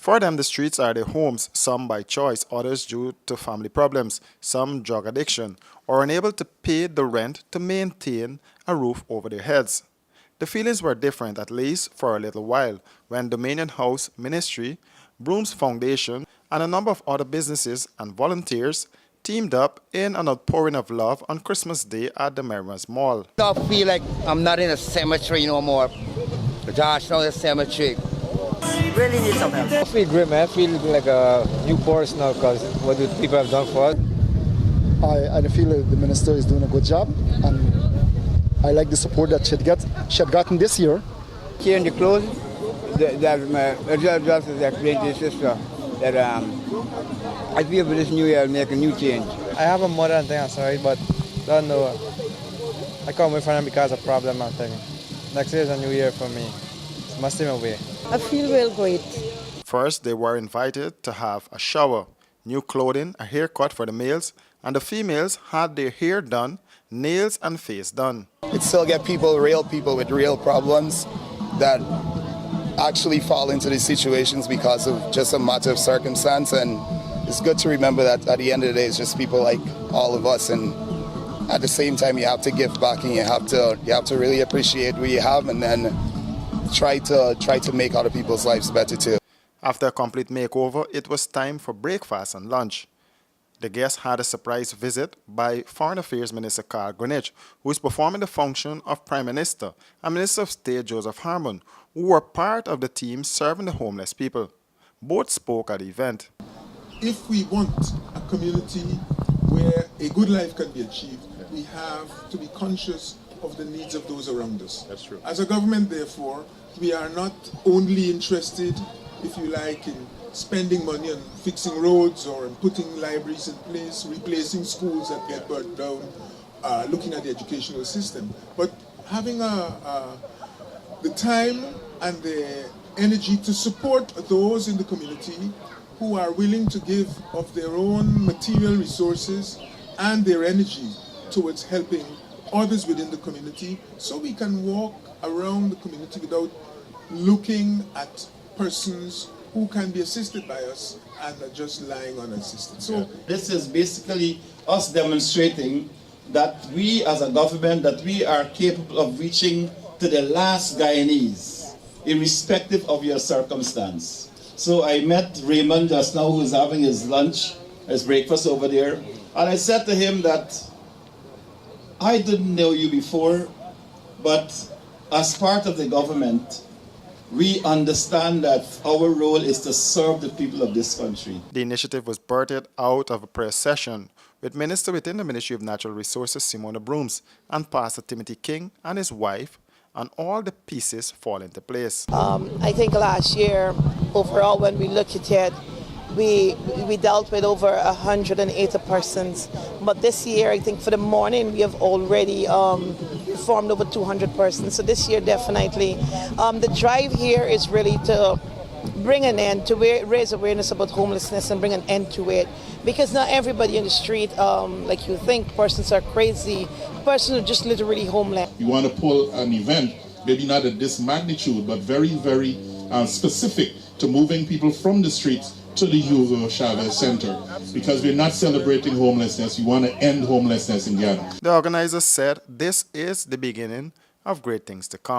For them, the streets are their homes, some by choice, others due to family problems, some drug addiction, or unable to pay the rent to maintain a roof over their heads. The feelings were different, at least for a little while, when Dominion House Ministry, Brooms Foundation, and a number of other businesses and volunteers teamed up in an outpouring of love on Christmas Day at the Merriman's Mall. I feel like I'm not in a cemetery no more. Josh, now the cemetery. Really need some help. I feel great, man. I feel like a new person now because what the people have done for us. I feel the minister is doing a good job, and I like the support that she had gotten this year. Here in the clothes, my just explained to his sister that I feel for this new year I'll make a new change. I have a mother and thing, I'm sorry, but don't know. I come away from them because of problem and thing. Next year is a new year for me. It must stay away. I feel real great. First, they were invited to have a shower, new clothing, a haircut for the males, and the females had their hair done, nails and face done. It still get real people with real problems that actually fall into these situations because of just a matter of circumstance, and it's good to remember that at the end of the day it's just people like all of us, and at the same time you have to give back and you have to really appreciate what you have and then try to make other people's lives better too. After a complete makeover, it was time for breakfast and lunch. The guests had a surprise visit by Foreign Affairs Minister Carl Greenwich, who is performing the function of Prime Minister, and Minister of State Joseph Harmon, who were part of the team serving the homeless people. Both spoke at the event. If we want a community where a good life can be achieved, we have to be conscious of the needs of those around us. That's true. As a government, therefore, we are not only interested, if you like, in spending money on fixing roads or in putting libraries in place, replacing schools that get burnt down, looking at the educational system, but having the time and the energy to support those in the community who are willing to give of their own material resources and their energy towards helping others within the community, so we can walk around the community without looking at persons who can be assisted by us and are just lying unassisted. So this is basically us demonstrating that we as a government, that we are capable of reaching to the last Guyanese, irrespective of your circumstance. So I met Raymond just now, who's having his lunch, his breakfast over there, and I said to him that I didn't know you before, but as part of the government, we understand that our role is to serve the people of this country. The initiative was birthed out of a prayer session with Minister within the Ministry of Natural Resources, Simona Brooms, and Pastor Timothy King and his wife, and all the pieces fall into place. I think last year, overall, when we look at it, we dealt with over 180 persons. But this year, I think for the morning, we have already formed over 200 persons. So this year, definitely. The drive here is really to bring an end, to raise awareness about homelessness and bring an end to it. Because not everybody in the street, like you think, persons are crazy. Persons are just literally homeless. You want to pull an event, maybe not at this magnitude, but very, very specific to moving people from the streets to the Hugo Chavez Center, because we're not celebrating homelessness. We want to end homelessness in Ghana. The organizers said this is the beginning of great things to come.